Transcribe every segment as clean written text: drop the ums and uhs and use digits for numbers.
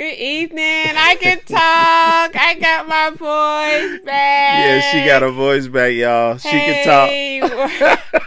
Good evening. I can talk. I got my voice back. Yeah, she got her voice back, y'all. She can talk.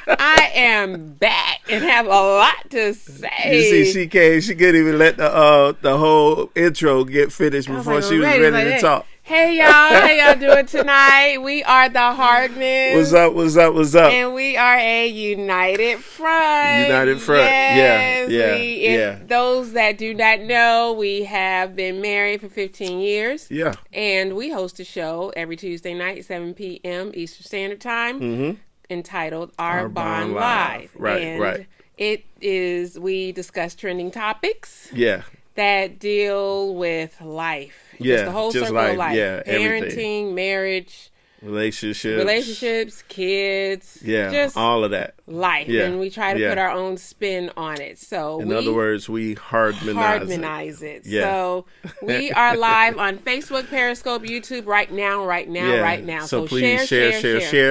I am back and have a lot to say. You see, she came. She couldn't even let the whole intro get finished before she was ready to talk. Hey y'all, how y'all doing tonight? We are the Hardmans. What's up? What's up? What's up? And we are a united front. United front. Yes, Yeah. Those that do not know, we have been married for 15 years. Yeah. And we host a show every Tuesday night, 7 p.m. Eastern Standard Time, entitled Ourbondlive. Right. It is, we discuss trending topics. Yeah. That deal with life. Yeah, just the whole just circle of life. Yeah, parenting, everything. Marriage, relationships, kids. Yeah, just all of that. Life. Yeah. And we try to put our own spin on it. So in other words, we hardmanize it. Yeah. So we are live on Facebook, Periscope, YouTube right now. So please share,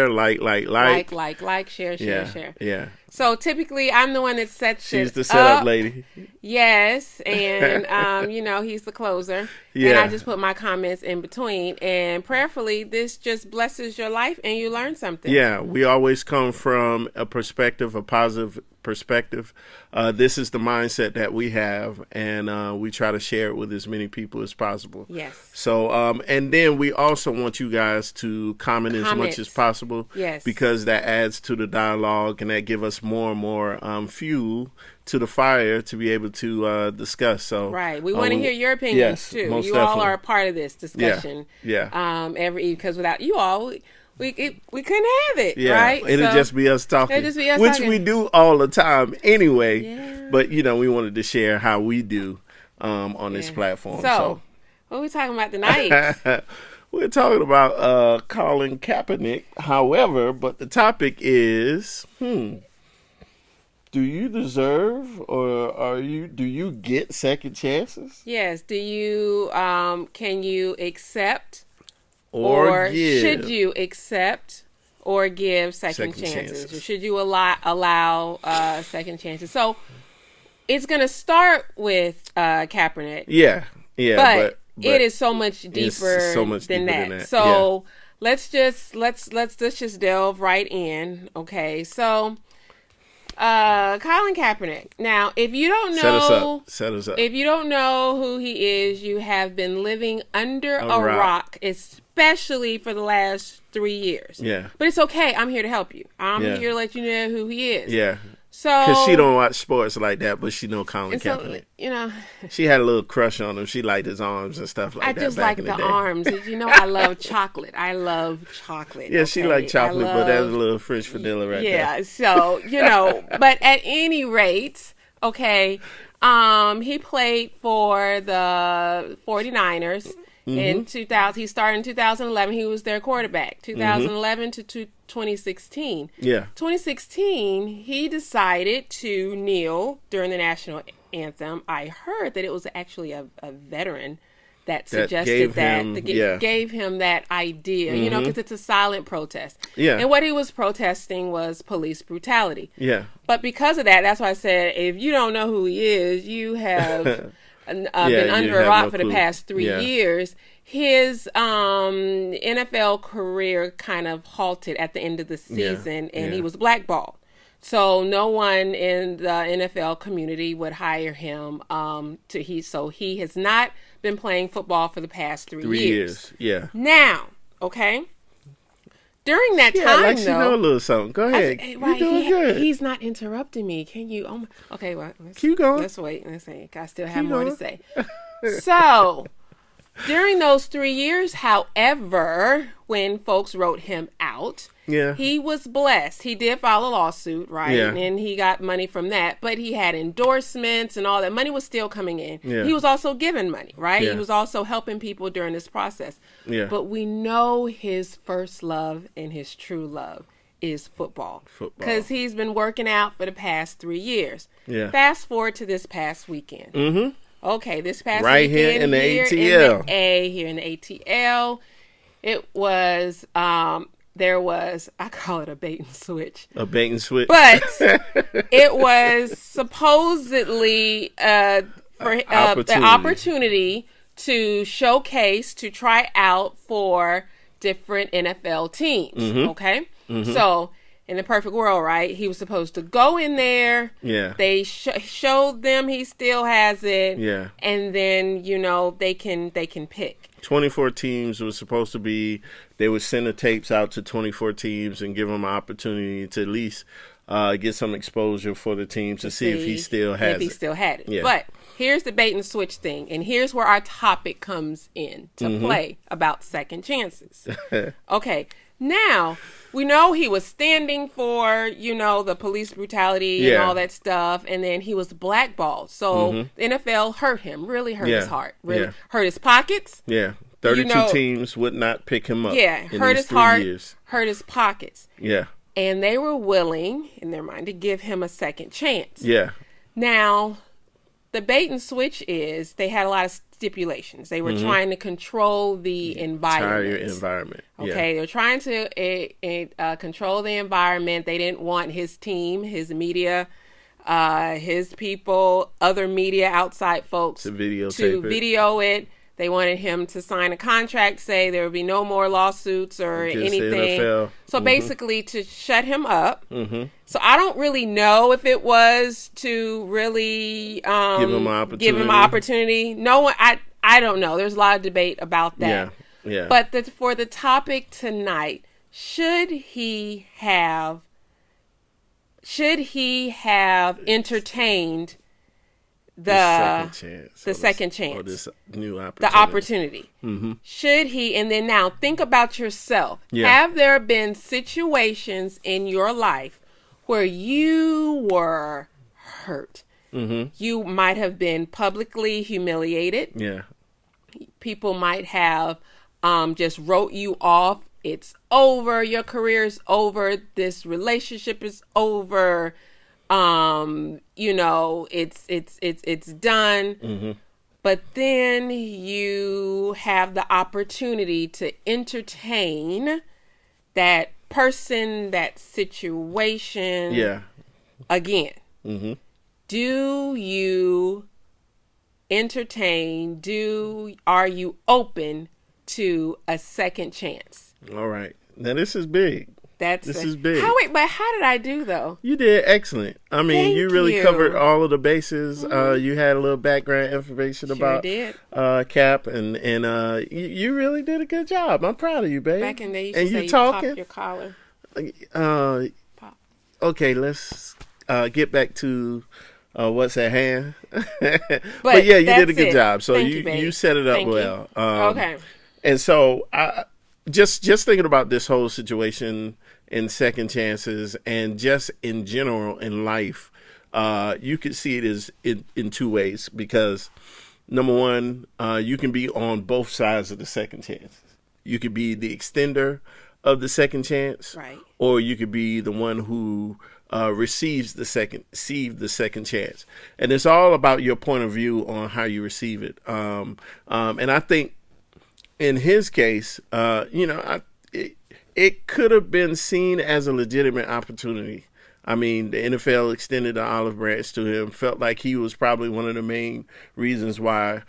like, share. Yeah. So typically, I'm the one that sets She's it the setup up. lady. Yes, and he's the closer. Yeah. And I just put my comments in between. And prayerfully, this just blesses your life and you learn something. Yeah, we always come from a positive perspective. This is the mindset that we have, and we try to share it with as many people as possible. Yes. So, and then we also want you guys to comment as much as possible. Yes. Because that adds to the dialogue, and that give us more and more fuel to the fire to be able to discuss. So right, we want to hear your opinions too. You definitely. All are a part of this discussion. Yeah. Because without you all, we couldn't have it. Yeah. Right. It'll just be us talking, which we do all the time anyway. Yeah. But we wanted to share how we do on this platform. So what are we talking about tonight? We're talking about Colin Kaepernick. However, but the topic is, do you deserve or do you get second chances? Yes. Do you can you accept or give? Should you accept or give second chances? Or should you allow second chances? So it's going to start with Kaepernick. Yeah. But it is so much deeper, than that. So let's just delve right in. Okay. So Colin Kaepernick. Now, if you don't know, set us up. If you don't know who he is, you have been living under a rock, especially for the last 3 years. Yeah. But it's okay. I'm here to help you. I'm here to let you know who he is. Yeah. So, because she don't watch sports like that, but she know Colin Kaepernick. She had a little crush on him. She liked his arms and stuff like that. I just like the arms. I love chocolate. Yeah, she liked chocolate, but that's a little French vanilla right there. Yeah, so, but at any rate, okay, he played for the 49ers. In 2000, he started in 2011. He was their quarterback. 2011 to 2016. Yeah. 2016, he decided to kneel during the national anthem. I heard that it was actually a veteran that suggested gave him that idea. Because it's a silent protest. Yeah. And what he was protesting was police brutality. Yeah. But because of that, that's why I said, if you don't know who he is, you have been under a rock for the past 3 years. His NFL career kind of halted at the end of the season, and he was blackballed. So no one in the NFL community would hire him. So he has not been playing football for the past 3 years. Yeah. Now, okay. During that time, she know a little something. Go ahead. You're doing good. He's not interrupting me. Can you? Okay, well, keep going. Let's wait. Let's see. I still have more to say. So, during those 3 years, however, when folks wrote him out, he was blessed. He did file a lawsuit, right? Yeah. And he got money from that, but he had endorsements and all that. Money was still coming in. Yeah. He was also given money, right? Yeah. He was also helping people during this process. Yeah. But we know his first love and his true love is football. Because he's been working out for the past 3 years. Yeah. Fast forward to this past weekend. Mm-hmm. Okay, this past right weekend here in the ATL. here in the ATL, it was there was, I call it a bait and switch. A bait and switch. But it was supposedly the opportunity to showcase, to try out for different NFL teams. Okay? So, in the perfect world, right? He was supposed to go in there. Yeah. They showed them he still has it. Yeah. And then, they can pick. 24 teams was supposed to be, they would send the tapes out to 24 teams and give them an opportunity to at least get some exposure for the teams to see if he still has it. If he still had it. Yeah. But here's the bait and switch thing. And here's where our topic comes in to play about second chances. Okay. Now, we know he was standing for, the police brutality and all that stuff. And then he was blackballed. So the NFL hurt him, really hurt his heart, really hurt his pockets. Yeah. 32 teams would not pick him up. Yeah. Hurt his heart, hurt his pockets. Yeah. And they were willing, in their mind, to give him a second chance. Yeah. Now, the bait and switch is they had a lot of stipulations. They were trying to control the environment. Entire environment. Okay, they're trying to control the environment. They didn't want his team, his media, his people, other media, outside folks to video it. They wanted him to sign a contract, say there would be no more lawsuits or anything. So basically to shut him up. So I don't really know if it was to really give him an opportunity. No one, I don't know. There's a lot of debate about that. Yeah. But for the topic tonight, should he have entertained the second chance, or this new opportunity. The opportunity. Should he? And then now think about yourself. Have there been situations in your life where you were hurt? You might have been publicly humiliated. Yeah. People might have just wrote you off. It's over. Your career is over. This relationship is over. It's done. But then you have the opportunity to entertain that person, that situation again. Do you entertain? Are you open to a second chance? All right. Now this is big. This is big. But how did I do though? You did excellent. I mean, Thank you really you. covered all of the bases. You had a little background information about Cap, and you really did a good job. I'm proud of you, babe. Back in the day, you and say you talking? Pop your collar. Pop. Okay, let's get back to what's at hand. but yeah, you did a good job. So you set it up well. Okay. And so I just thinking about this whole situation in second chances and just in general in life, you could see it as in two ways, because number one, you can be on both sides of the second chance. You could be the extender of the second chance, right, or you could be the one who receives the second chance. And it's all about your point of view on how you receive it. And I think in his case, it could have been seen as a legitimate opportunity. I mean, the NFL extended the olive branch to him, felt like he was probably one of the main reasons why,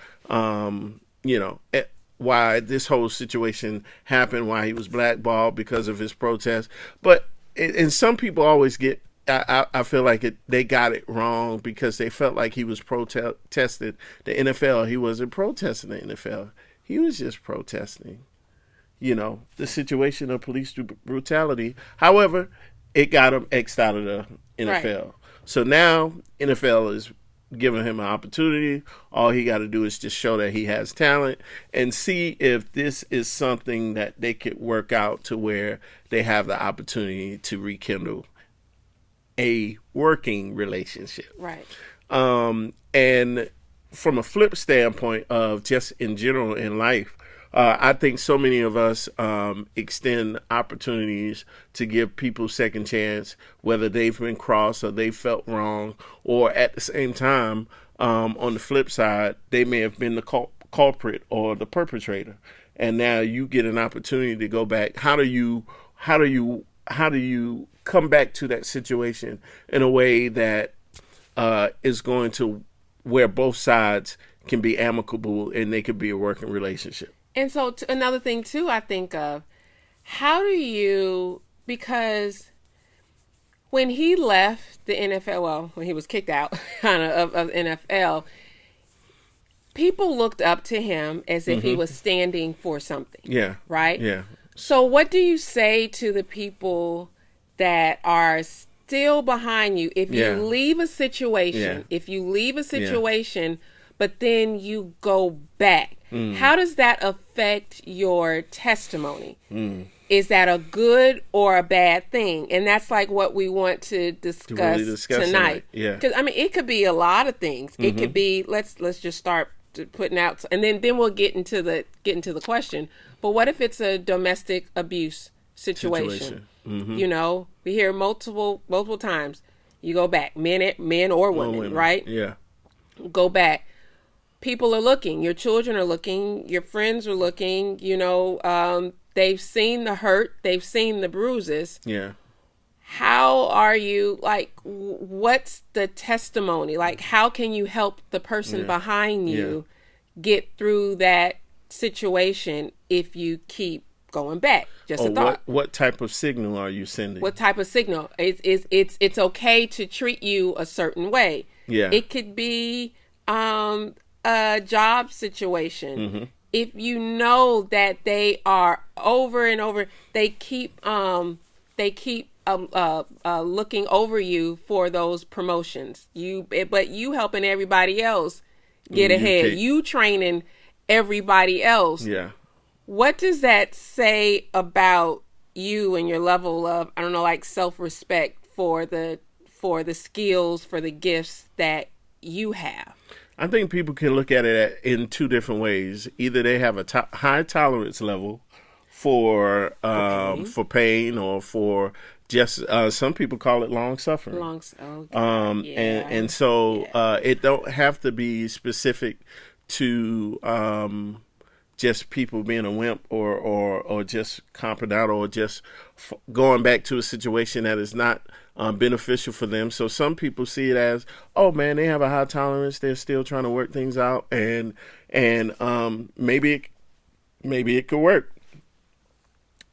why this whole situation happened, why he was blackballed because of his protest. But, and some people always I feel like they got it wrong because they felt like he was protested the NFL. He wasn't protesting the NFL. He was just protesting, the situation of police brutality. However, it got him X'd out of the NFL. Right. So now NFL is giving him an opportunity. All he got to do is just show that he has talent and see if this is something that they could work out to where they have the opportunity to rekindle a working relationship. Right. And from a flip standpoint of just in general in life, I think so many of us extend opportunities to give people second chance, whether they've been crossed or they felt wrong, or at the same time, on the flip side, they may have been the culprit or the perpetrator, and now you get an opportunity to go back. How do you come back to that situation in a way that is going to where both sides can be amicable and they could be a working relationship. And so another thing too, I think of, how do you, because when he left the NFL, well, when he was kicked out kind of NFL, people looked up to him as if he was standing for something. Yeah. Right? Yeah. So what do you say to the people that are still behind you if you leave a situation, but then you go back? How does that affect your testimony? Is that a good or a bad thing? And that's like what we want to discuss tonight. Yeah. Because, I mean, it could be a lot of things. It could be, let's just start putting out, and then we'll get into the question. But what if it's a domestic abuse situation? You know, we hear multiple times. You go back, men or women, right? Yeah. Go back. People are looking. Your children are looking. Your friends are looking. You know, they've seen the hurt. They've seen the bruises. Yeah. How are you, like, what's the testimony? Like, how can you help the person behind you get through that situation if you keep going back? Just a thought. What type of signal are you sending? What type of signal? It's okay to treat you a certain way. Yeah. It could be a job situation. If you know that they are over and over, they keep looking over you for those promotions. But you helping everybody else get ahead. You training everybody else. Yeah. What does that say about you and your level of, I don't know, like self-respect for the skills, for the gifts that you have? I think people can look at it in two different ways. Either they have a high tolerance level for pain, or for just some people call it long suffering. And so it don't have to be specific to just people being a wimp or just comping out, or just going back to a situation that is not beneficial for them. So some people see it as, oh man, they have a high tolerance. They're still trying to work things out, and maybe it could work.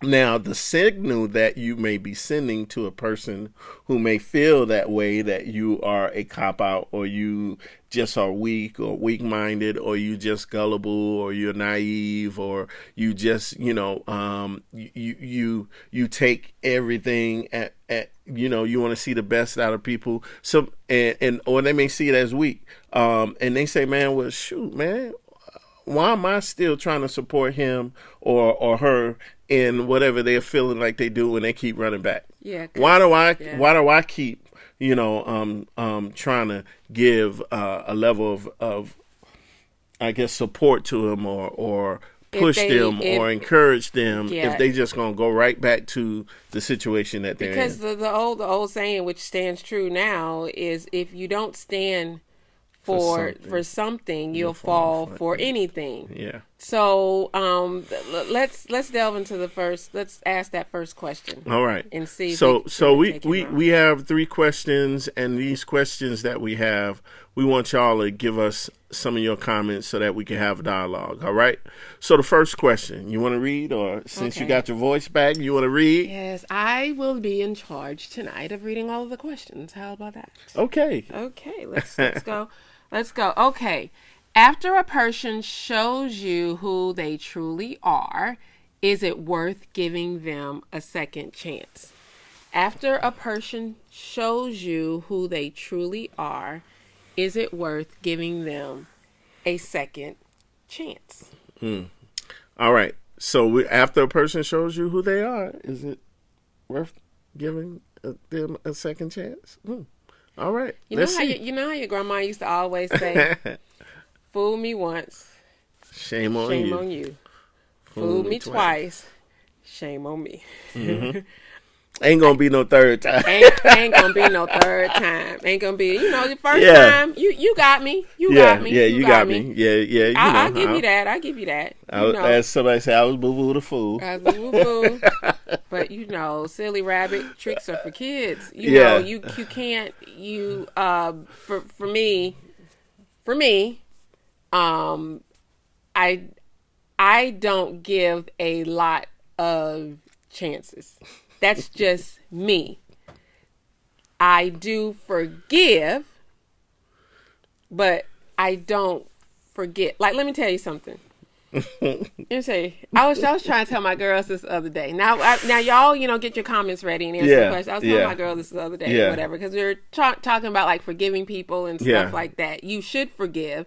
Now, the signal that you may be sending to a person who may feel that way, that you are a cop-out, or you just are weak or weak-minded, or you just gullible, or you're naive, or you just, you take everything at you want to see the best out of people. So, or they may see it as weak. And they say, man, well, shoot, man, why am I still trying to support him or her in whatever they're feeling like they do when they keep running back? Yeah. Why do I keep, trying to give a level of I guess support to them or push them or encourage them if they just gonna go right back to the situation that they're in? Because the old saying, which stands true now, is if you don't stand for something, you'll fall for anything. Yeah. So let's delve into let's ask that first question. All right. And see. So we have 3 questions, and these questions that we have, we want y'all to give us some of your comments so that we can have a dialogue. All right. So the first question, you want to read, or since you got your voice back, you want to read? Yes, I will be in charge tonight of reading all of the questions. How about that? Okay. Let's go. Let's go. Okay. After a person shows you who they truly are, is it worth giving them a second chance? After a person shows you who they truly are, is it worth giving them a second chance? All right. So after a person shows you who they are, is it worth giving them a second chance? All right. You know how your grandma used to always say, "Fool me once, shame on you. Fool me twice, shame on me." Mm-hmm. Ain't gonna be no third time. ain't gonna be no third time. Ain't gonna be, the first time. You got me. You got me. Yeah, you got me. Yeah. I'll give you that. I'll give you that. As somebody said, I was boo-boo the fool. I was boo-boo. But silly rabbit tricks are for kids. You can't. For me, Um, I don't give a lot of chances. That's just me. I do forgive, but I don't forget. Like, let me tell you something. You say, I was trying to tell my girls this the other day. Now y'all, get your comments ready and answer the questions. I was telling my girl this the other day, or whatever, because we were talking about like forgiving people and stuff like that. You should forgive,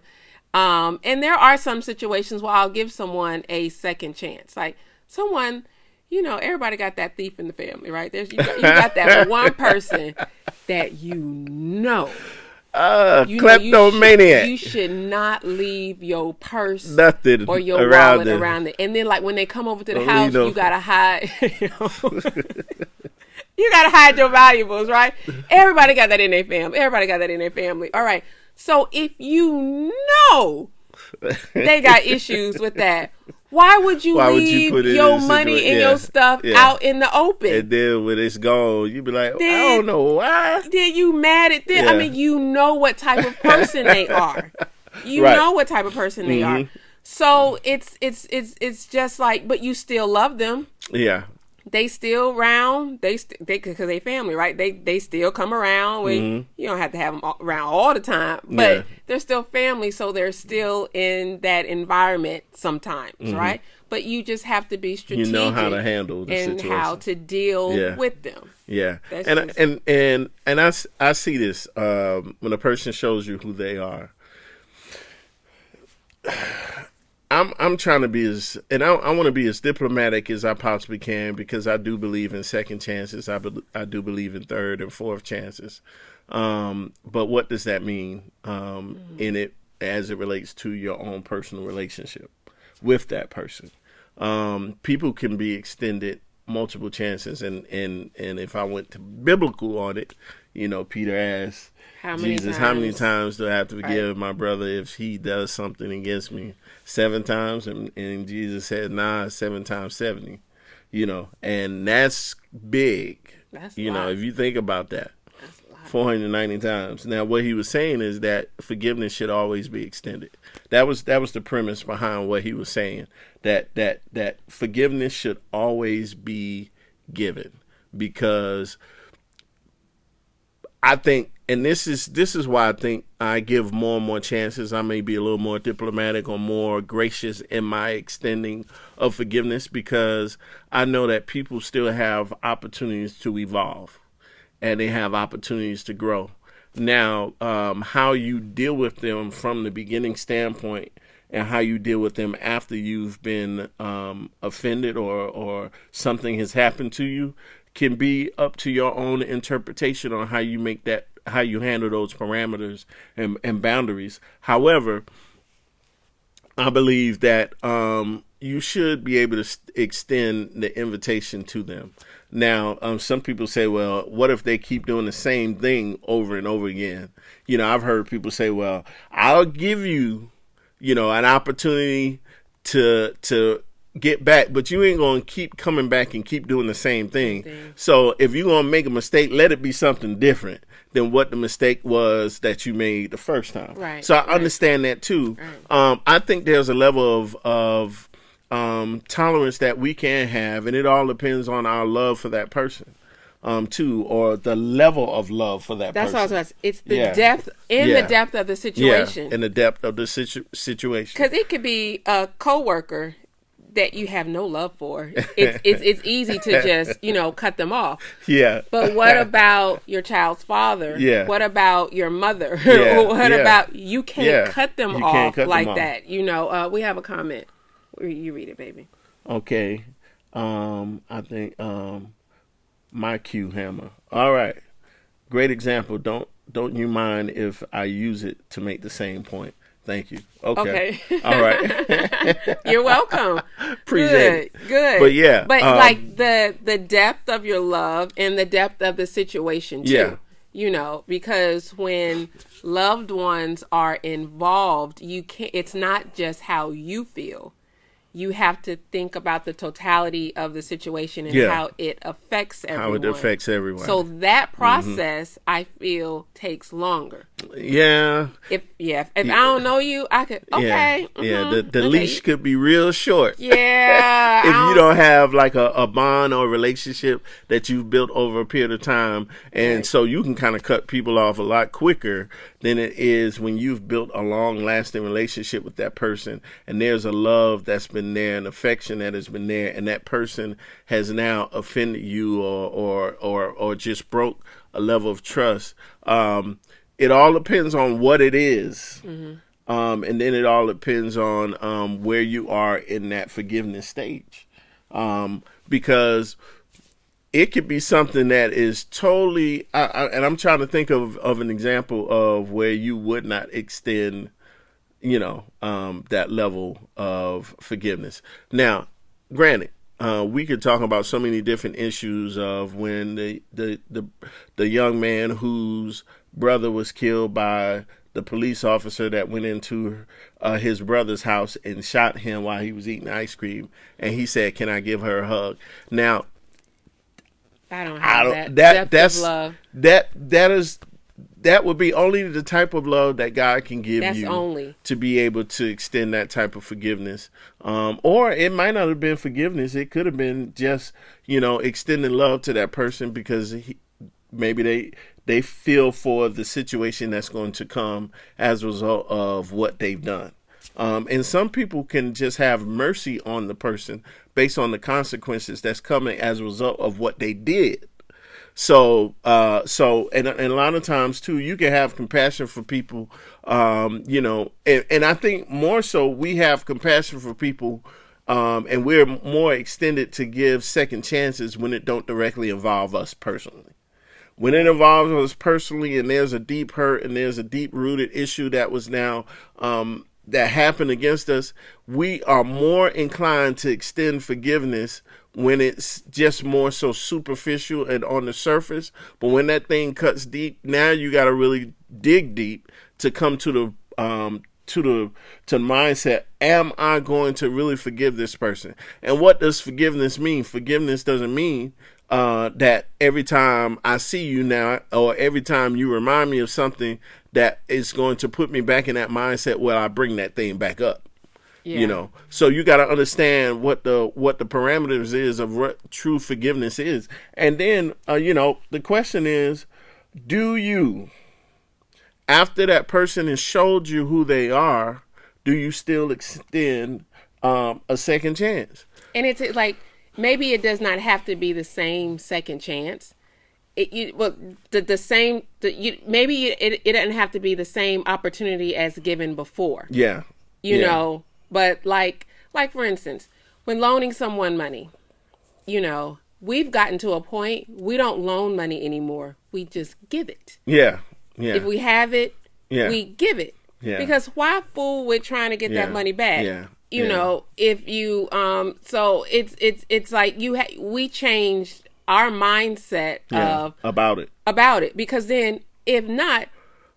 and there are some situations where I'll give someone a second chance. Like someone, everybody got that thief in the family, right? You got that one person that kleptomaniac. You should not leave your purse nothing or your wallet around it. And then, like, when they come over to the house, you gotta hide. You gotta hide your valuables, right? Everybody got that in their family. All right. So if you know they got issues with that, why would you leave your money and your stuff out in the open? And then when it's gone, you be like, I don't know why. Then you mad at them. I mean, you know what type of person they are. You know what type of person they are. So it's just like, but you still love them. Yeah. They still round. Because they family, right? They still come around. You don't have to have them around all the time, but they're still family, so they're still in that environment sometimes, right? But you just have to be strategic. You know how to handle the situation. And how to deal with them. Yeah, and I see this when a person shows you who they are. I'm trying to be I want to be as diplomatic as I possibly can, because I do believe in second chances. I do believe in third and fourth chances. But what does that mean in it as it relates to your own personal relationship with that person? People can be extended multiple chances, and if I went to biblical on it, Peter asked Jesus, how many times do I have to forgive my brother if he does something against me? 7 times? And Jesus said, 7 times 70. And that's big. That's if you think about that. 490 times. Now, what he was saying is that forgiveness should always be extended. That was the premise behind what he was saying. That forgiveness should always be given, because I think, and this is why I think I give more and more chances. I may be a little more diplomatic or more gracious in my extending of forgiveness, because I know that people still have opportunities to evolve, and they have opportunities to grow. Now, how you deal with them from the beginning standpoint and how you deal with them after you've been offended or something has happened to you can be up to your own interpretation on how you handle those parameters and boundaries. However, I believe that you should be able to extend the invitation to them. Now, some people say, well, what if they keep doing the same thing over and over again? I've heard people say, well, I'll give you, an opportunity to get back, but you ain't going to keep coming back and keep doing the same thing. So if you're going to make a mistake, let it be something different than what the mistake was that you made the first time. Right. So I understand that too. Right. I think there's a level of tolerance that we can have, and it all depends on our love for that person. Too, or the level of love for that person. That's what I was about to say. It's the depth the depth of the situation. Yeah, in the depth of the situation. Because it could be a coworker that you have no love for. It's easy to just, cut them off. Yeah. But what about your child's father? Yeah. What about your mother? Yeah. What about, you can't cut them off like that. We have a comment. You read it, baby. Okay. I think my Q Hammer. All right. Great example. Don't you mind if I use it to make the same point? Thank you. Okay. All right. You're welcome. Appreciate it. Good. But yeah. But like the depth of your love and the depth of the situation too. Yeah. Because when loved ones are involved, it's not just how you feel. You have to think about the totality of the situation and how it affects everyone. How it affects everyone. So that process, I feel, takes longer. Yeah. If I don't know you, I could. Okay. Yeah. The leash could be real short. Yeah. If you don't have like a bond or relationship that you've built over a period of time, and so you can kind of cut people off a lot quicker than it is when you've built a long lasting relationship with that person, and there's a love that's been there, an affection that has been there, and that person has now offended you or just broke a level of trust. It all depends on what it is. And then it all depends on where you are in that forgiveness stage. Because it could be something that is totally, and I'm trying to think of an example of where you would not extend, that level of forgiveness. Now, granted, we could talk about so many different issues of when the young man whose brother was killed by the police officer that went into his brother's house and shot him while he was eating ice cream, and he said, "Can I give her a hug?" Now, I don't have that's love. That would be only the type of love that God can give that's you only. To be able to extend that type of forgiveness. Or it might not have been forgiveness. It could have been just, extending love to that person because maybe they feel for the situation that's going to come as a result of what they've done. And some people can just have mercy on the person based on the consequences that's coming as a result of what they did. So and a lot of times too, you can have compassion for people, and I think more so we have compassion for people, and we're more extended to give second chances when it don't directly involve us personally. When it involves us personally and there's a deep hurt and there's a deep rooted issue that was now, that happened against us, we are more inclined to extend forgiveness when it's just more so superficial and on the surface. But when that thing cuts deep, now you got to really dig deep to come to the mindset. Am I going to really forgive this person? And what does forgiveness mean? Forgiveness doesn't mean that every time I see you now, or every time you remind me of something that is going to put me back in that mindset where I bring that thing back up. Yeah. So you got to understand what the parameters is of what true forgiveness is. And then, the question is, do you, after that person has showed you who they are, do you still extend a second chance? And it's like, maybe it does not have to be the same second chance. Maybe it doesn't have to be the same opportunity as given before. Yeah. You know, but like for instance, when loaning someone money, we've gotten to a point we don't loan money anymore. We just give it. Yeah. Yeah. If we have it, we give it. Yeah. Because why fool with trying to get that money back? Yeah. If you so it's like we changed our mindset about it because then if not,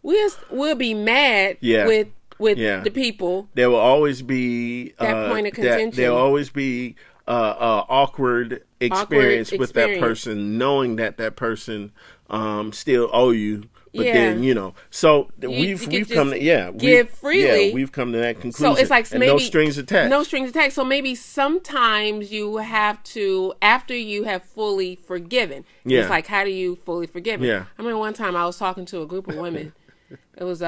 we'll be mad with the people. There will always be that point of contention. There will always be awkward experience with that person, knowing that person still owe you. But then, so we've come to, give freely. We've come to that conclusion. So it's like and maybe no strings attached. No strings attached. So maybe sometimes you have to, after you have fully forgiven. Yeah. It's like, how do you fully forgive? Yeah. I remember one time I was talking to a group of women. It was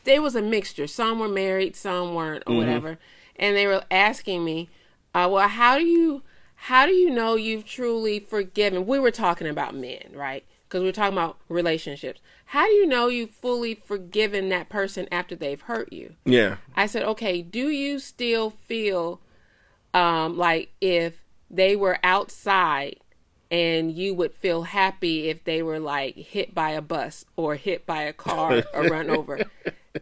they was a mixture. Some were married, some weren't, or whatever. And they were asking me, well, how do you know you've truly forgiven? We were talking about men, right? Because we were talking about relationships. How do you know you've fully forgiven that person after they've hurt you? Yeah. I said, okay, do you still feel like if they were outside and you would feel happy if they were like hit by a bus or hit by a car or run over?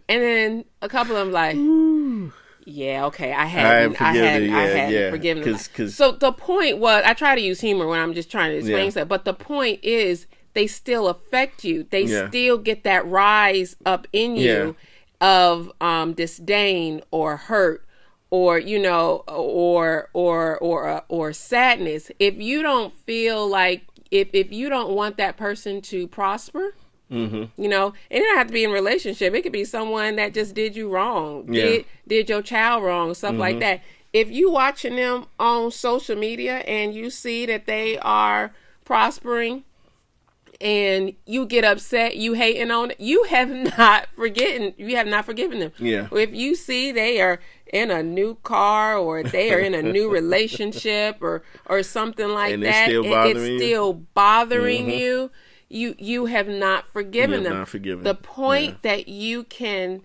And then a couple of them like, ooh. Yeah, okay. I hadn't forgiven them. So the point was, I try to use humor when I'm just trying to explain stuff, but the point is they still affect you. They still get that rise up in you of disdain or hurt or or sadness. If you don't feel like if you don't want that person to prosper, you know, it don't have to be in a relationship. It could be someone that just did you wrong, did your child wrong, stuff like that. If you watching them on social media and you see that they are prospering and you get upset, you hating on it, you have not forgiven them. Yeah. If you see they are in a new car or they are in a new relationship or something like and that, it's still bothering you. You have not forgiven them. The point that you can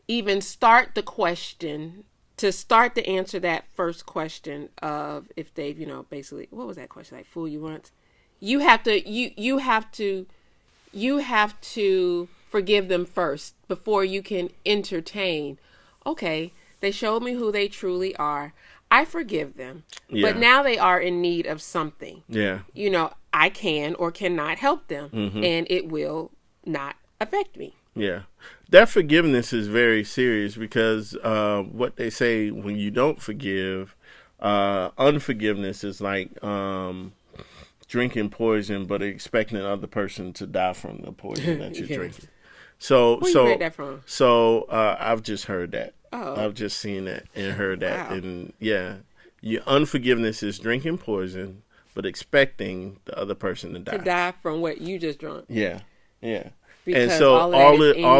even start the question, to start to answer that first question of if they've, you know, basically, what was that question? Like, fool you once? You have to forgive them first before you can entertain. Okay, they showed me who they truly are. I forgive them. Yeah. But now they are in need of something. Yeah. You know, I can or cannot help them, and it will not affect me. Yeah. That forgiveness is very serious because what they say when you don't forgive, unforgiveness is like drinking poison but expecting the other person to die from the poison that you're drinking. So, where you read that from? So I've just heard that. Oh. I've just seen that and heard that. Wow. And your unforgiveness is drinking poison but expecting the other person to die. To die from what you just drunk. Yeah. Yeah. Because and so all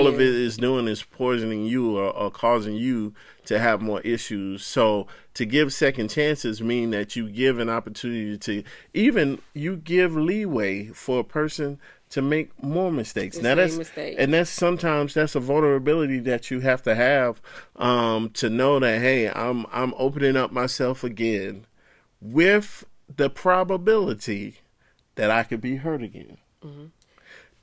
of it you. is doing is poisoning you or causing you to have more issues. So to give second chances mean that you give an opportunity to you give leeway for a person to make more mistakes. And that's a vulnerability that you have to have to know that, hey, I'm opening up myself again with the probability that I could be hurt again.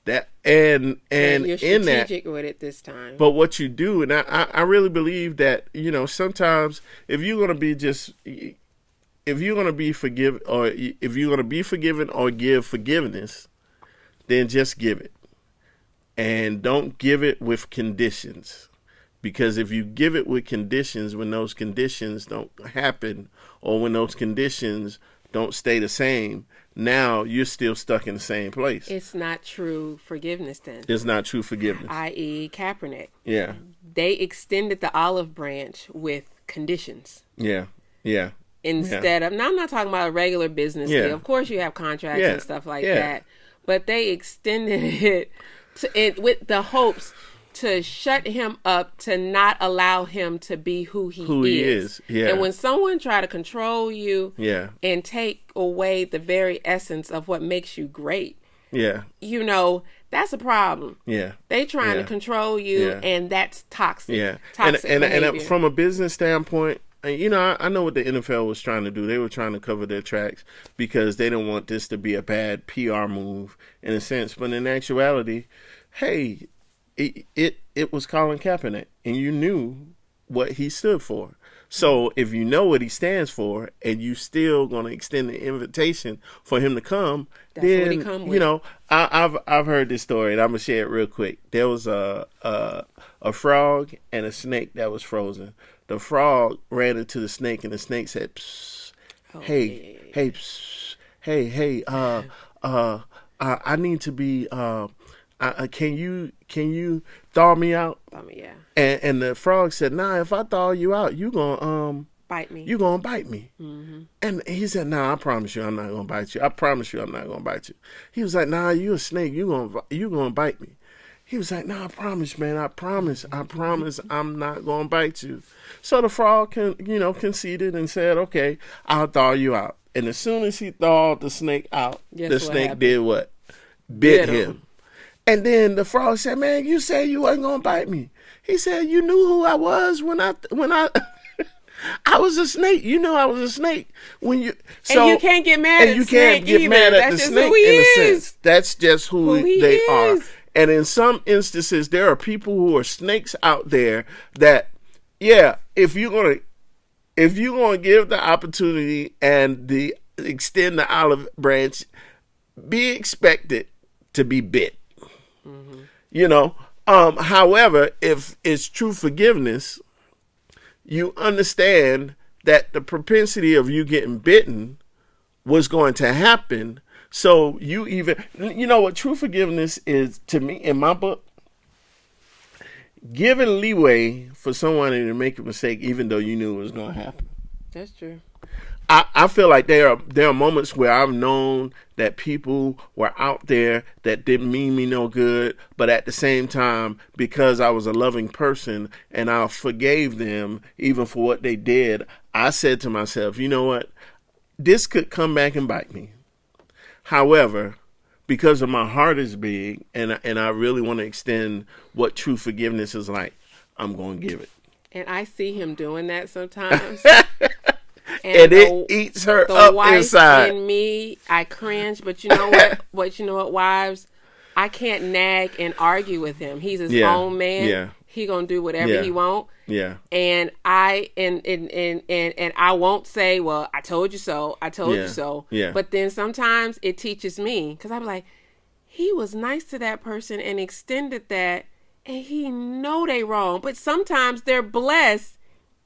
That and you're strategic in that with it this time. But what you do, and I really believe that, you know, sometimes if you're gonna be forgiven or give forgiveness, then just give it. And don't give it with conditions. Because if you give it with conditions, when those conditions don't happen or when those conditions don't stay the same, now you're still stuck in the same place. It's not true forgiveness then. It's not true forgiveness. I.e. Kaepernick. Yeah. They extended the olive branch with conditions. Yeah. Yeah. Instead of, now I'm not talking about a regular business deal. Of course you have contracts and stuff like that. But they extended it with the hopes to shut him up, to not allow him to be who he is. Yeah. And when someone try to control you and take away the very essence of what makes you great, you know, that's a problem. Yeah. They trying to control you, and that's toxic. Yeah. Toxic and from a business standpoint, you know, I know what the NFL was trying to do. They were trying to cover their tracks because they didn't want this to be a bad PR move in a sense. But in actuality, hey, it was Colin Kaepernick, and you knew what he stood for. So if you know what he stands for, and you still going to extend the invitation for him to come, that's then what he come with. You know, I've heard this story, and I'm gonna share it real quick. There was a frog and a snake that was frozen. The frog ran into the snake, and the snake said, psst, "Hey, psst, hey, I need to be. Can you thaw me out?" Yeah. And the frog said, "Nah, if I thaw you out, you gonna bite me. You gonna bite me." Mm-hmm. And he said, "Nah, I promise you, I'm not gonna bite you. I promise you, I'm not gonna bite you." He was like, "Nah, you a snake. You gonna bite me." He was like, "Nah, I promise, man. I promise, I'm not gonna bite you." So the frog conceded and said, "Okay, I'll thaw you out." And as soon as he thawed the snake out, the snake did what? Bit him. And then the frog said, "Man, you said you wasn't gonna bite me." He said, "You knew who I was when I I was a snake. You know I was a snake when you." So, and you can't get mad at the snake either. That's the snake in a sense. That's just who they are. And in some instances, there are people who are snakes out there that, if you're gonna give the opportunity and extend the olive branch, be expected to be bit. Mm-hmm. You know. However, if it's true forgiveness, you understand that the propensity of you getting bitten was going to happen. So you know what true forgiveness is to me in my book? Giving leeway for someone to make a mistake, even though you knew it was going to happen. That's true. I feel like there are moments where I've known that people were out there that didn't mean me no good, but at the same time, because I was a loving person and I forgave them even for what they did, I said to myself, you know what? This could come back and bite me. However, because of my heart is big and I really want to extend what true forgiveness is like, I'm going to give it. And I see him doing that sometimes. And it eats her up inside. In me, I cringe. But you know what? You know what, wives? I can't nag and argue with him. He's his own man. Yeah. He gonna do whatever he want. Yeah. And I won't say, well, I told you so. I told you so. Yeah. But then sometimes it teaches me, because I'm like, he was nice to that person and extended that, and he know they wrong. But sometimes they're blessed,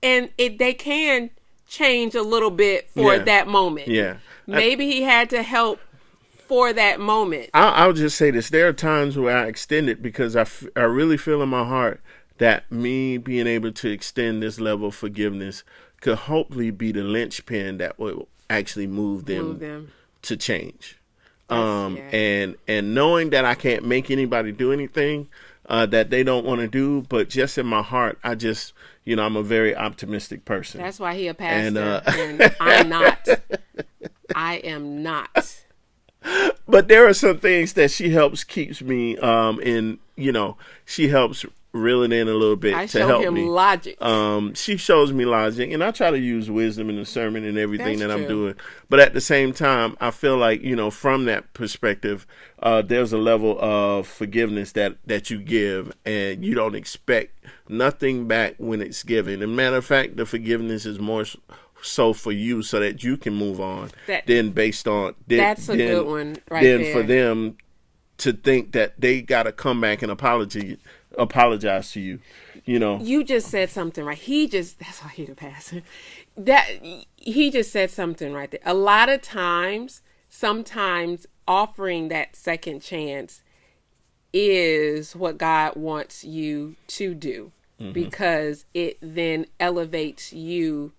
and they can change a little bit for that moment. Yeah. Maybe he had to help for that moment. I'll just say this. There are times where I extend it because I really feel in my heart that me being able to extend this level of forgiveness could hopefully be the linchpin that will actually move them to change. And knowing that I can't make anybody do anything that they don't want to do, but just in my heart, I just, I'm a very optimistic person. That's why he a pastor, and I'm not. I am not. But there are some things that she helps keeps me she helps reel it in a little bit to help me. I show him logic. She shows me logic, and I try to use wisdom in the sermon and everything I'm doing. But at the same time, I feel like, from that perspective, there's a level of forgiveness that you give, and you don't expect nothing back when it's given. As a matter of fact, the forgiveness is more so for you so that you can move on than based on... That's a good one right there. Then for them to think that they got to come back and apologize to you, You just said something right. That's why he's a pastor. He just said something right there. A lot of times, sometimes offering that second chance is what God wants you to do, because it then elevates you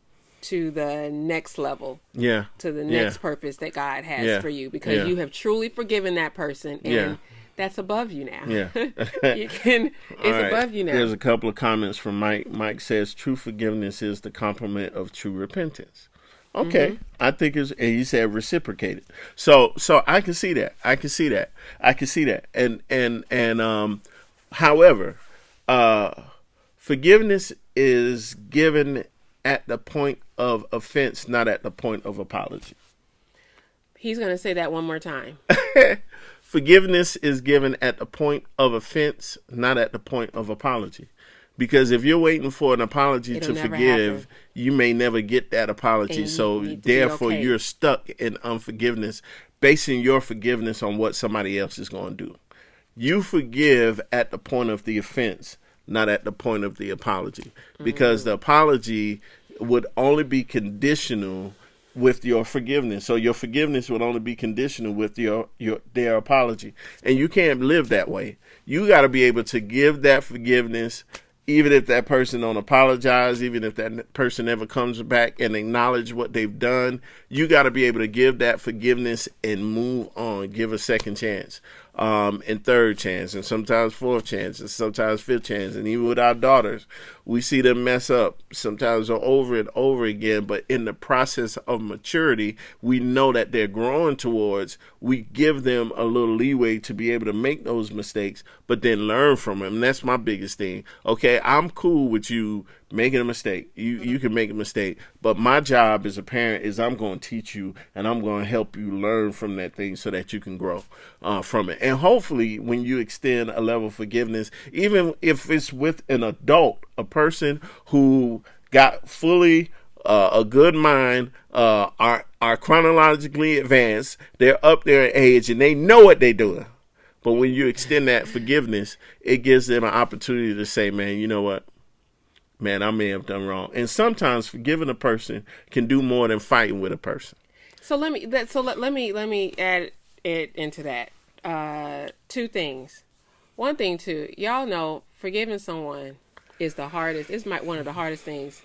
to the next level, to the next purpose that God has for you, because you have truly forgiven that person, and that's above you now. It's above you now. There's a couple of comments from Mike. Mike says, true forgiveness is the complement of true repentance. Okay. I think and he said reciprocated. So I can see that. And however, forgiveness is given at the point of offense, not at the point of apology. He's going to say that one more time. Forgiveness is given at the point of offense, not at the point of apology. Because if you're waiting for an apology to forgive, you may never get that apology. So therefore, you're stuck in unforgiveness, basing your forgiveness on what somebody else is going to do. You forgive at the point of the offense, not at the point of the apology. Because the apology would only be conditional with your forgiveness. So your forgiveness would only be conditional with their apology. And you can't live that way. You got to be able to give that forgiveness, even if that person don't apologize, even if that person never comes back and acknowledge what they've done. You got to be able to give that forgiveness and move on, give a second chance, and third chance, and sometimes fourth chance, and sometimes fifth chance. And even with our daughters, we see them mess up sometimes over and over again. But in the process of maturity, we know that they're growing towards. We give them a little leeway to be able to make those mistakes, but then learn from them. And that's my biggest thing. Okay, I'm cool with you making a mistake. You can make a mistake, but my job as a parent is I'm going to teach you, and I'm going to help you learn from that thing so that you can grow from it. And hopefully when you extend a level of forgiveness, even if it's with an adult, a person who got fully a good mind, are chronologically advanced, they're up there in age, and they know what they're doing. But when you extend that forgiveness, it gives them an opportunity to say, man, you know what? Man, I may have done wrong. And sometimes forgiving a person can do more than fighting with a person. So let me add into that. Two things. One thing too, y'all know forgiving someone is the hardest. It's one of the hardest things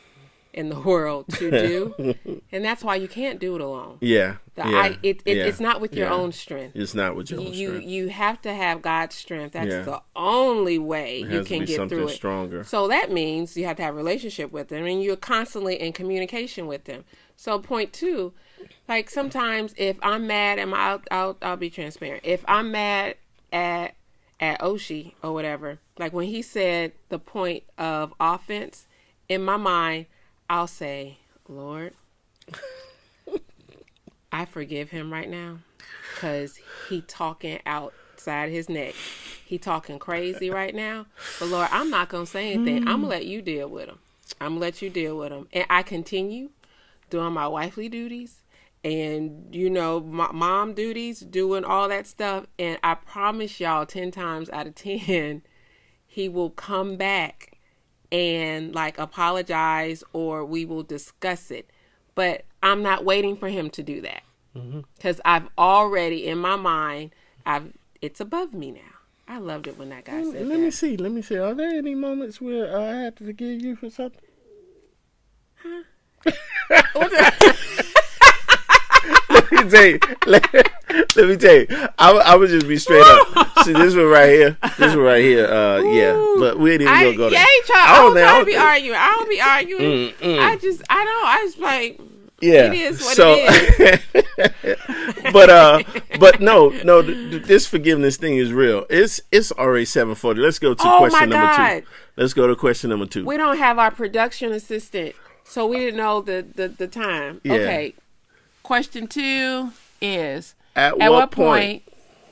in the world to do, and that's why you can't do it alone. Yeah, it's not with your own strength. It's not with your own strength. You have to have God's strength. That's the only way you can get through it. Stronger. So that means you have to have a relationship with them, and you're constantly in communication with them. So point two, like sometimes if I'm mad, I'll be transparent. If I'm mad at Oshi or whatever, like when he said the point of offense, in my mind, I'll say, Lord, I forgive him right now because he talking outside his neck. He talking crazy right now. But Lord, I'm not going to say anything. I'm going to let you deal with him. And I continue doing my wifely duties and, my mom duties, doing all that stuff. And I promise y'all 10 times out of 10, he will come back and like apologize, or we will discuss it. But I'm not waiting for him to do that because I've already in my mind, it's above me now. I loved it when that guy said that. Let me see. Are there any moments where I have to forgive you for something? Huh? Let me tell you. I would just be straight up. See, this one right here. Yeah. But we ain't even gonna go there. I don't try to be arguing. I don't be arguing. I just like. Yeah. It is what it is. But no. This forgiveness thing is real. It's already 7:40. Let's go to question number 2. Let's go to question number 2. We don't have our production assistant, so we didn't know the time. Yeah. Okay. Question 2 is: At what point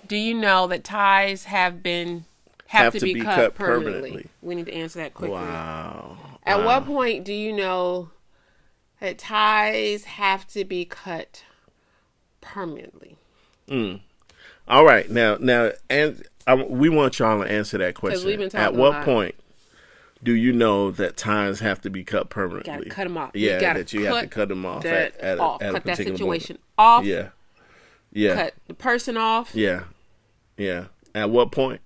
do you know that ties have to be cut permanently? We need to answer that quickly. Wow. At what point do you know that ties have to be cut permanently? All right. Now, and we want y'all to answer that question. We've been talking At what point do you know that ties have to be cut permanently? You got to cut them off. Yeah, that you have to cut them off at a cut that situation moment. off. Yeah. Cut the person off. Yeah. At what point?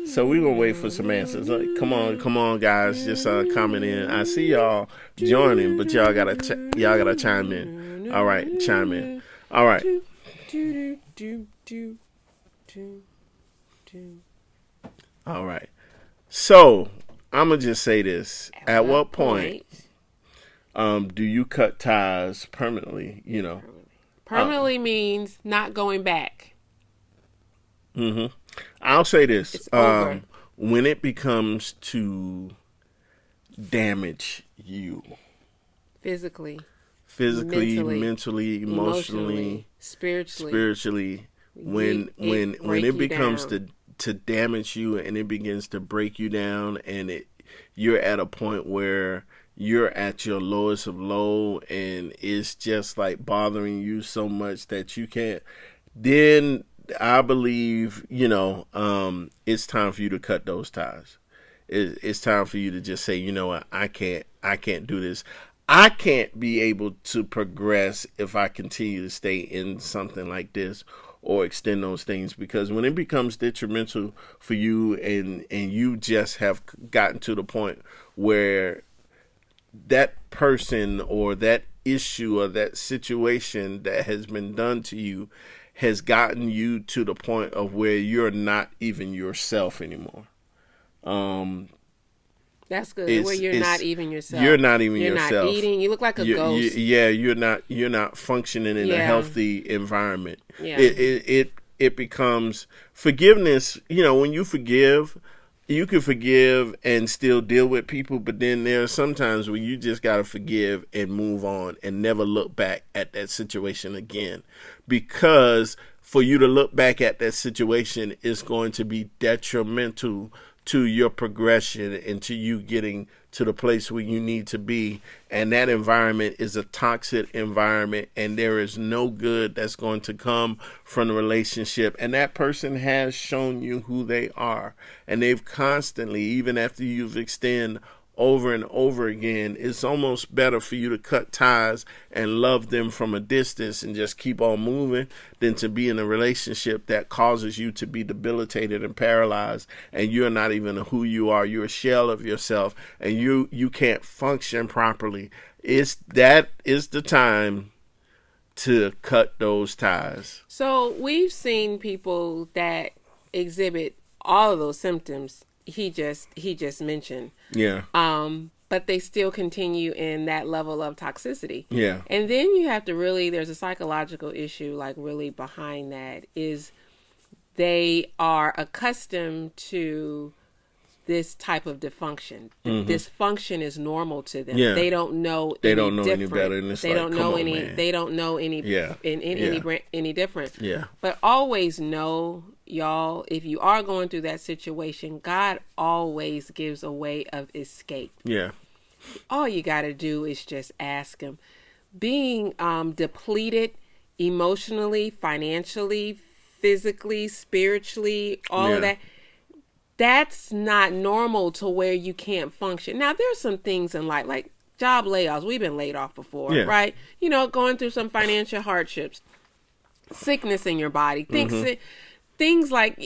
So we're gonna wait for some answers. Come on, guys, just comment in. I see y'all joining, but y'all gotta chime in. All right, chime in. All right. All right. So I'm gonna just say this: At what point do you cut ties permanently? Permanently means not going back. I'll say this: It's over. When it becomes to damage you, physically, mentally, emotionally, spiritually, when it becomes to damage you and it begins to break you down, and you're at a point where you're at your lowest of low, and it's just like bothering you so much that you can't. Then I believe, it's time for you to cut those ties. It's time for you to just say, you know what, I can't do this. I can't be able to progress if I continue to stay in something like this or extend those things, because when it becomes detrimental for you and you just have gotten to the point where that person or that issue or that situation that has been done to you has gotten you to the point of where you're not even yourself anymore. That's good. Where you're not even yourself. You're not even yourself. You're not eating. You look like a ghost. You're not functioning in a healthy environment. Yeah. It becomes forgiveness. When you forgive, you can forgive and still deal with people, but then there are sometimes where you just got to forgive and move on and never look back at that situation again. Because for you to look back at that situation is going to be detrimental to your progression and to you getting to the place where you need to be. And that environment is a toxic environment, and there is no good that's going to come from the relationship. And that person has shown you who they are, and they've constantly, even after you've extended over and over again, it's almost better for you to cut ties and love them from a distance and just keep on moving than to be in a relationship that causes you to be debilitated and paralyzed, and you're not even who you are. You're a shell of yourself, and you can't function properly. That is the time to cut those ties. So we've seen people that exhibit all of those symptoms he just mentioned. Yeah. But they still continue in that level of toxicity. Yeah. And then you have to really, there's a psychological issue like really behind that, is they are accustomed to this type of dysfunction. Mm-hmm. Dysfunction is normal to them. Yeah. They don't know any better. And they don't know any different. Yeah. But always know, y'all, if you are going through that situation, God always gives a way of escape. Yeah. All you got to do is just ask him. Being depleted emotionally, financially, physically, spiritually, all of that, that's not normal to where you can't function. Now, there's some things in life, like job layoffs. We've been laid off before, right? You know, going through some financial hardships, sickness in your body, things like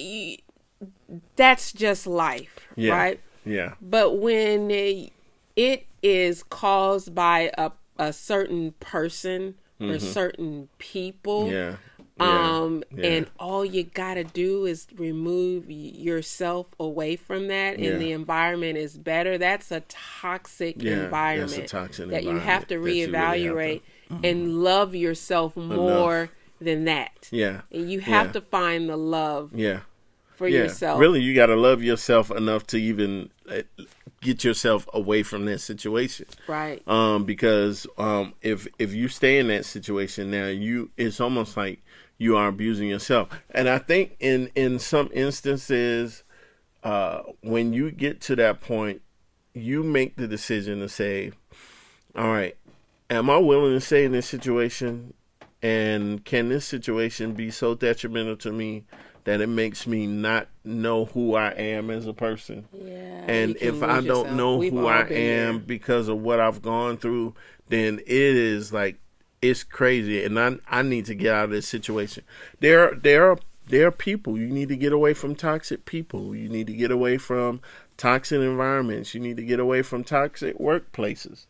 that's just life, right? Yeah. But when it is caused by a certain person or certain people, and all you gotta do is remove yourself away from that, and the environment is better. That's a toxic environment. That's a toxic that environment you have to reevaluate and love yourself more than that. Yeah, and you have to find the love. For yourself. Really, you got to love yourself enough to even get yourself away from that situation. Right. Because if you stay in that situation now, it's almost like you are abusing yourself. And I think in some instances, when you get to that point, you make the decision to say, all right, am I willing to stay in this situation? And can this situation be so detrimental to me that it makes me not know who I am as a person? Yeah. And if I don't know who I am because of what I've gone through, then it is like, it's crazy. And I need to get out of this situation. There are people. You need to get away from toxic people. You need to get away from toxic environments. You need to get away from toxic workplaces.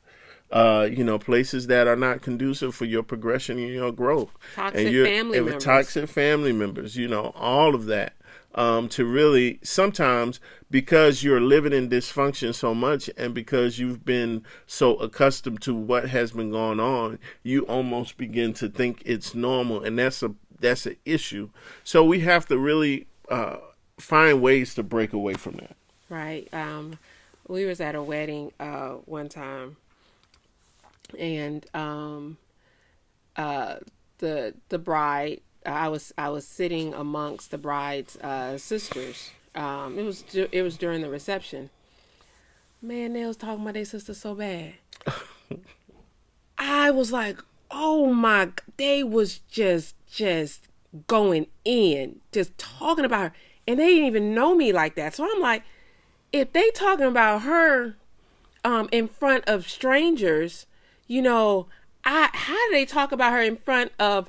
Places that are not conducive for your progression and your growth. Toxic family members, all of that. To really, sometimes because you're living in dysfunction so much and because you've been so accustomed to what has been going on, you almost begin to think it's normal, and that's an issue. So we have to really find ways to break away from that. Right. We was at a wedding one time. And the bride, I was sitting amongst the bride's sisters. It was during the reception. Man, they was talking about their sister so bad. I was like, oh my! They was just going in, just talking about her, and they didn't even know me like that. So I'm like, if they talking about her in front of strangers. How do they talk about her in front of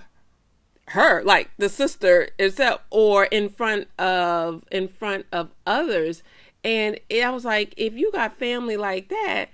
her, like the sister itself, or in front of others? And I was like, if you got family like that,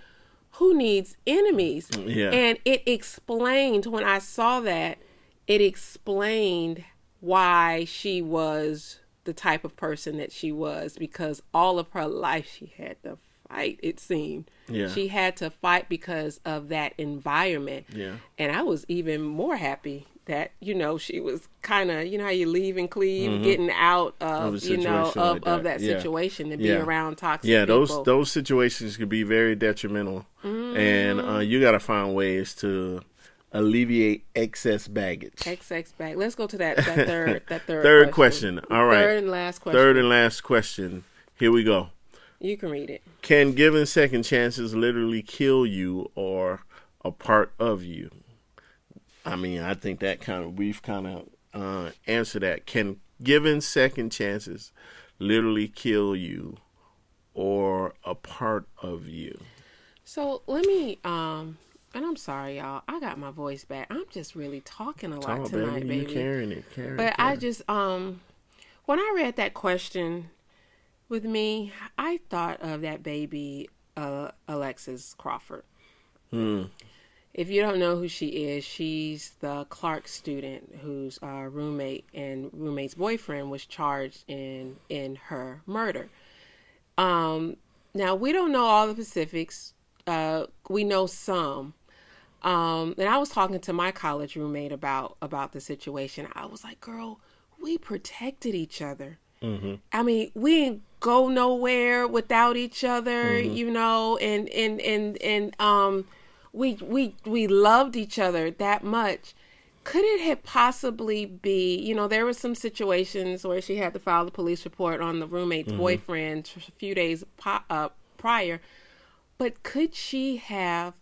who needs enemies? Yeah. And it explained, when I saw that, it explained why she was the type of person that she was, because all of her life she had to fight, it seemed. Yeah. She had to fight because of that environment. Yeah. And I was even more happy that, she was kind of, how you leave and cleave, getting out of that situation to be around toxic people. Yeah, those situations could be very detrimental. Mm-hmm. And you got to find ways to alleviate excess baggage. Let's go to that third question. All right. Third and last question. Here we go. You can read it. Can giving second chances literally kill you or a part of you? I mean, I think we've answered that. Can giving second chances literally kill you or a part of you? So let me and I'm sorry, y'all. I got my voice back. I'm just really talking a lot tonight, baby. You baby. carrying it, But carrying. I just when I read that question with me, I thought of that baby, Alexis Crawford. If you don't know who she is, she's the Clark student whose roommate and roommate's boyfriend was charged in her murder. Now we don't know all the specifics. We know some. And I was talking to my college roommate about the situation. I was like, "Girl, we protected each other. I mean, we didn't go nowhere without each other, you know, and we loved each other that much. Could it have possibly be, you know, there were some situations where she had to file the police report on the roommate's boyfriend a few days prior, but could she have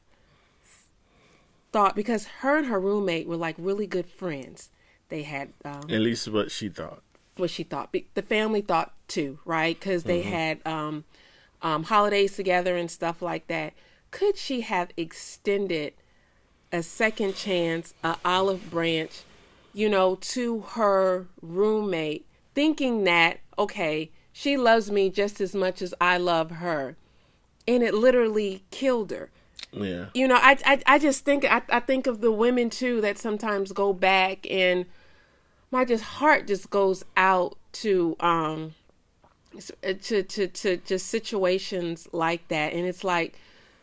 thought, because her and her roommate were like really good friends, they had at least what she thought. What she thought. The family thought too, right? Because they had holidays together and stuff like that. Could she have extended a second chance, a olive branch, you know, to her roommate, thinking that, okay, she loves me just as much as I love her, and it literally killed her. Yeah. You know, I just think, I think of the women too that sometimes go back, and my heart just goes out to just situations like that. And it's like,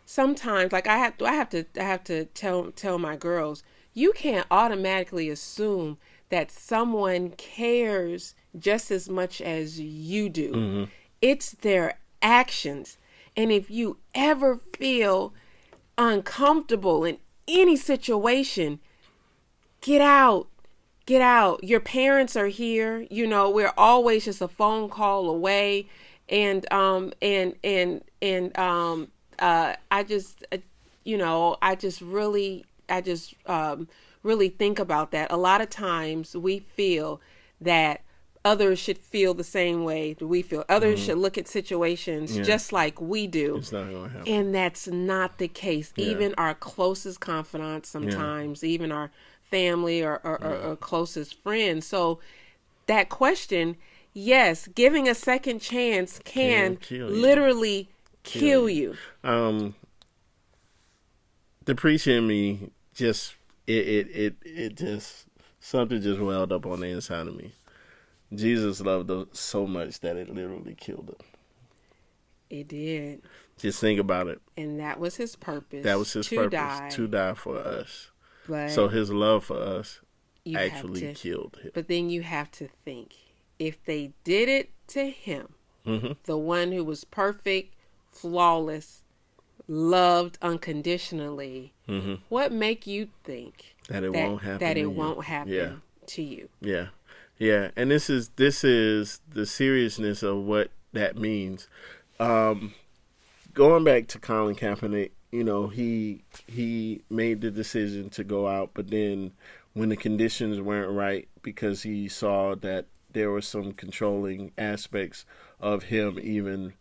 sometimes, like I have to tell my girls, you can't automatically assume that someone cares just as much as you do. It's their actions. And if you ever feel uncomfortable in any situation, get out. Get out. Your parents are here. You know, we're always just a phone call away. And I just, you know, I just really think about that. A lot of times we feel that others should feel the same way that we feel. Others should look at situations just like we do. It's not going to happen. And that's not the case. Even our closest confidants sometimes, even our family or closest friends. So that question, yes, giving a second chance can literally kill you. The preacher in me just it just, something just welled up on the inside of me. Jesus loved us so much that it literally killed him. It did. Just think about it. And that was his purpose. That was his purpose, to die for us. But so his love for us actually killed him. But then you have to think, if they did it to him, the one who was perfect, flawless, loved unconditionally, what make you think that it won't happen? That it won't happen to you? Yeah, yeah. And this is the seriousness of what that means. Going back to Colin Kaepernick, you know, he made the decision to go out, but then when the conditions weren't right, because he saw that there were some controlling aspects of him even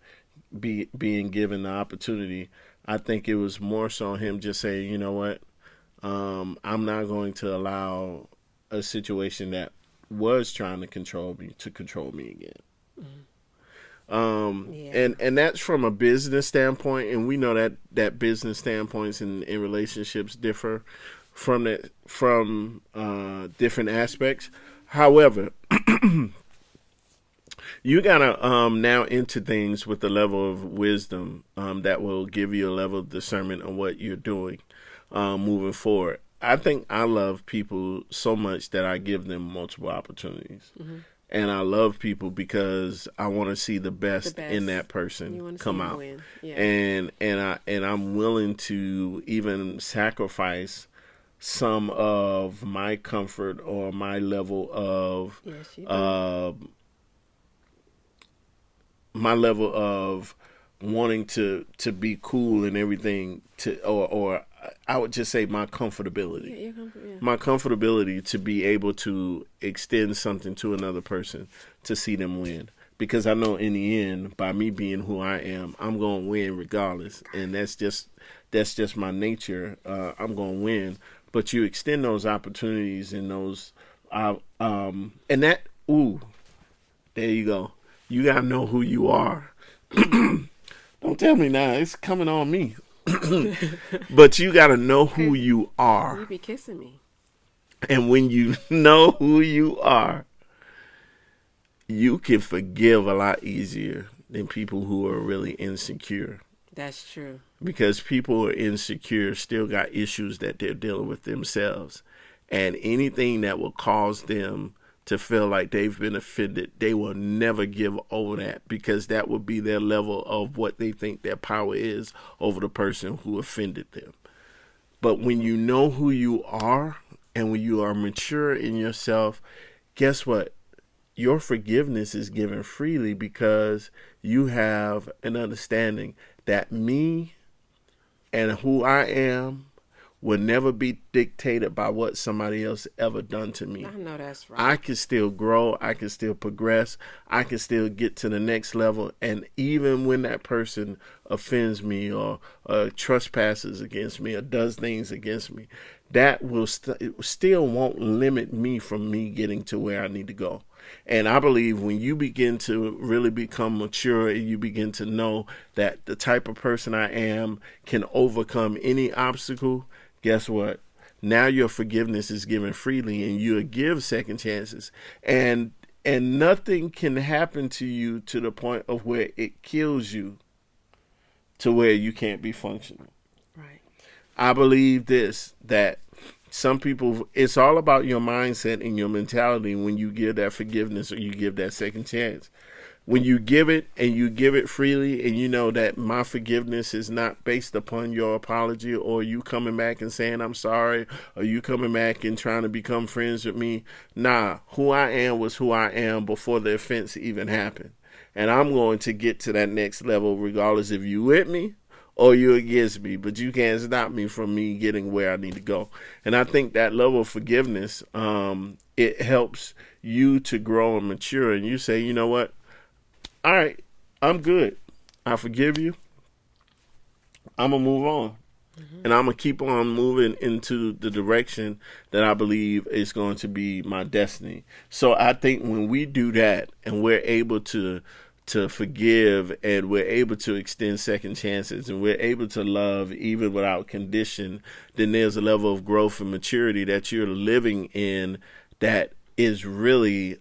being given the opportunity, I think it was more so him just saying, you know what, I'm not going to allow a situation that was trying to control me again. And that's from a business standpoint, and we know that business standpoints and relationships differ from different aspects. However, you gotta now enter things with a level of wisdom that will give you a level of discernment on what you're doing moving forward. I think I love people so much that I give them multiple opportunities. And I love people because I want to see the best in that person come out. Yeah. And I'm willing to even sacrifice some of my comfort or my level of wanting to be cool and everything, or I would just say my comfortability. My comfortability to be able to extend something to another person to see them win. because I know in the end, by me being who I am, I'm going to win regardless. And that's just my nature. I'm going to win. But you extend those opportunities and those, and that, there you go. You got to know who you are. Don't tell me now. It's coming on me. But you got to know who you are. You be kissing me. And when you know who you are, you can forgive a lot easier than people who are really insecure. That's true. Because people who are insecure still got issues that they're dealing with themselves. And anything that will cause them to feel like they've been offended, they will never give over that, because that would be their level of what they think their power is over the person who offended them. But when you know who you are and when you are mature in yourself, guess what? Your forgiveness is given freely, because you have an understanding that me and who I am will never be dictated by what somebody else ever done to me. I know that's right. I can still grow. I can still progress. I can still get to the next level. And even when that person offends me or trespasses against me or does things against me, that will still won't limit me from me getting to where I need to go. And I believe when you begin to really become mature and you begin to know that the type of person I am can overcome any obstacle, guess what? Now your forgiveness is given freely, and you give second chances. And nothing can happen to you to the point of where it kills you to where you can't be functional. Right. I believe this, that some people, it's all about your mindset and your mentality when you give that forgiveness or you give that second chance. When you give it and you give it freely, and you know that my forgiveness is not based upon your apology or you coming back and saying I'm sorry or you coming back and trying to become friends with me. Nah, who I am was who I am before the offense even happened. And I'm going to get to that next level regardless if you with me or you against me, but you can't stop me from me getting where I need to go. And I think that level of forgiveness, it helps you to grow and mature. And you say, you know what? All right, I'm good. I forgive you. I'm going to move on. Mm-hmm. And I'm going to keep on moving into the direction that I believe is going to be my destiny. So I think when we do that and we're able to forgive and we're able to extend second chances and we're able to love even without condition, then there's a level of growth and maturity that you're living in that is really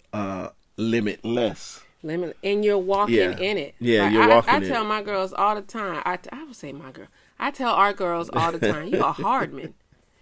limitless. And you're walking in it. Yeah, like, you're walking in it. I tell my girls all the time. I would say my girl. I tell our girls all the time. You're a Hardman.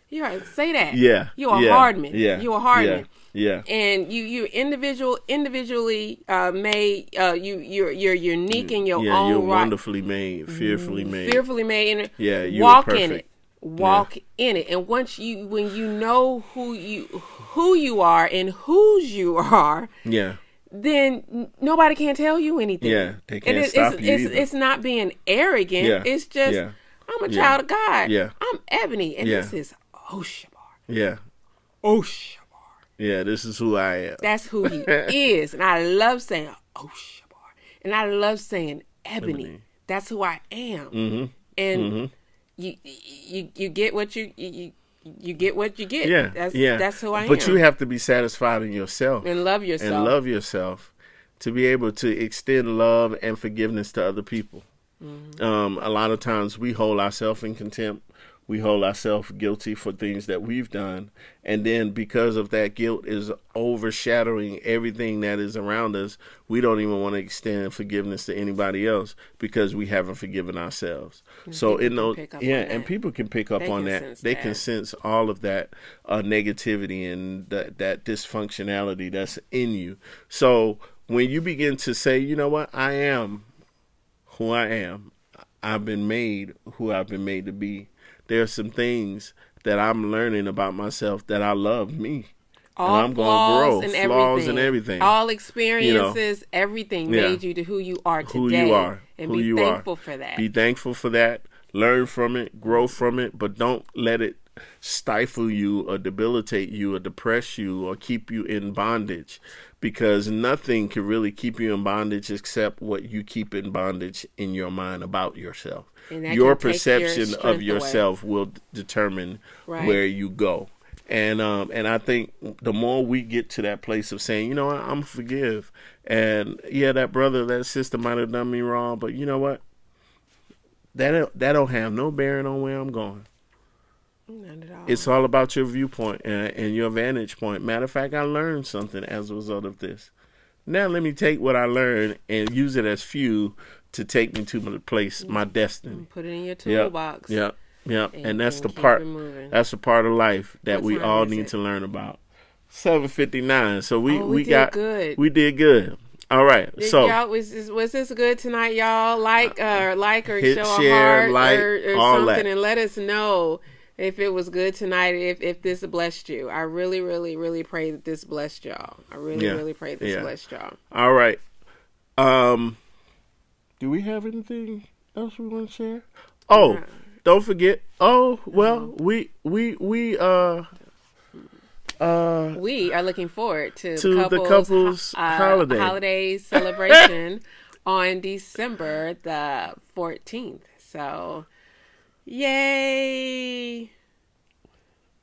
You heard say that. Yeah. You're a Hardman. Yeah. You're a Hardman. Yeah. And you individually made. You're unique in your own right. You're wonderfully made, fearfully made. Fearfully made. And you're walk perfect. in it. Walk in it. And when you know who you are and whose you are. Yeah. Then nobody can tell you anything. Yeah, they can't stop you either. It's not being arrogant. Yeah. It's just, I'm a child of God. Yeah. I'm Ebony, and this is Oshabar. Yeah. Oshabar. Yeah, this is who I am. That's who he is. And I love saying Oshabar. And I love saying Ebony. That's who I am. Mm-hmm. And you get what you get what you get. Yeah, that's who I am. But you have to be satisfied in yourself. And love yourself. To be able to extend love and forgiveness to other people. Mm-hmm. A lot of times we hold ourselves in contempt. We hold ourselves guilty for things that we've done. And then because of that guilt is overshadowing everything that is around us, we don't even want to extend forgiveness to anybody else because we haven't forgiven ourselves. And so and people can pick up on that. They can sense all of that negativity and that dysfunctionality that's in you. So when you begin to say, you know what, I am who I am. I've been made who I've been made to be. There are some things that I'm learning about myself that I love me. All and I'm going to grow. Flaws and everything. All experiences, everything made you to who you are today. Who you are. And who be you thankful are. for that. Be thankful for that. Learn from it. Grow from it. But don't let it stifle you or debilitate you or depress you or keep you in bondage, because nothing can really keep you in bondage except what you keep in bondage in your mind about yourself. Your perception of yourself will determine where you go. And I think the more we get to that place of saying, you know what, I'm forgive, and yeah, that brother, that sister might have done me wrong, but you know what, that don't have no bearing on where I'm going. Not at all. It's all about your viewpoint and your vantage point. Matter of fact, I learned something as a result of this. Now let me take what I learned and use it as fuel to take me to my place, my destiny. Put it in your toolbox. Yep. And that's the part. That's the part of life that we all need to learn about. 7:59. So we got good. We did good. All right. So y'all, was this good tonight, y'all? Like or hit, show share, a heart like, or all something, that. and let us know if it was good tonight. If this blessed you, I really, really, really pray that this blessed y'all. I really, really pray this blessed y'all. All right. Do we have anything else we want to share? Oh, don't forget. Oh, well, we are looking forward to the couple's holiday celebration on December the 14th. So, yay!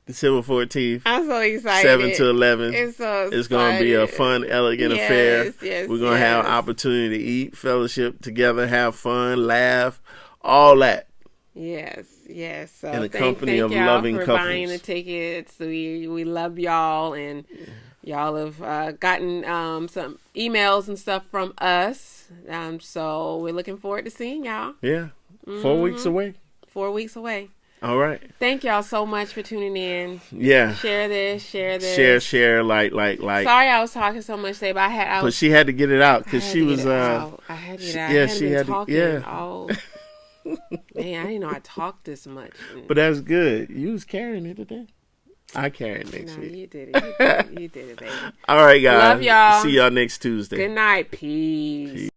December 14th. I'm so excited. 7 to 11. It's going to be a fun, elegant affair. Yes, we're going to have opportunity to eat, fellowship together, have fun, laugh, all that. Yes. So in the company of y'all loving for couples. Buying the tickets. We love y'all, and y'all have gotten some emails and stuff from us. So we're looking forward to seeing y'all. Yeah. 4 weeks away. 4 weeks away. All right. Thank y'all so much for tuning in. Yeah. Share this. Share, like. Sorry I was talking so much today, but but she had to get it out because she was. I had to get it out. Yeah, she had talking. Yeah. Oh, man, I didn't know I talked this much. But that's good. You was carrying it today. I carried it next week. You did it. You did it, baby. All right, guys. Love y'all. See y'all next Tuesday. Good night. Peace.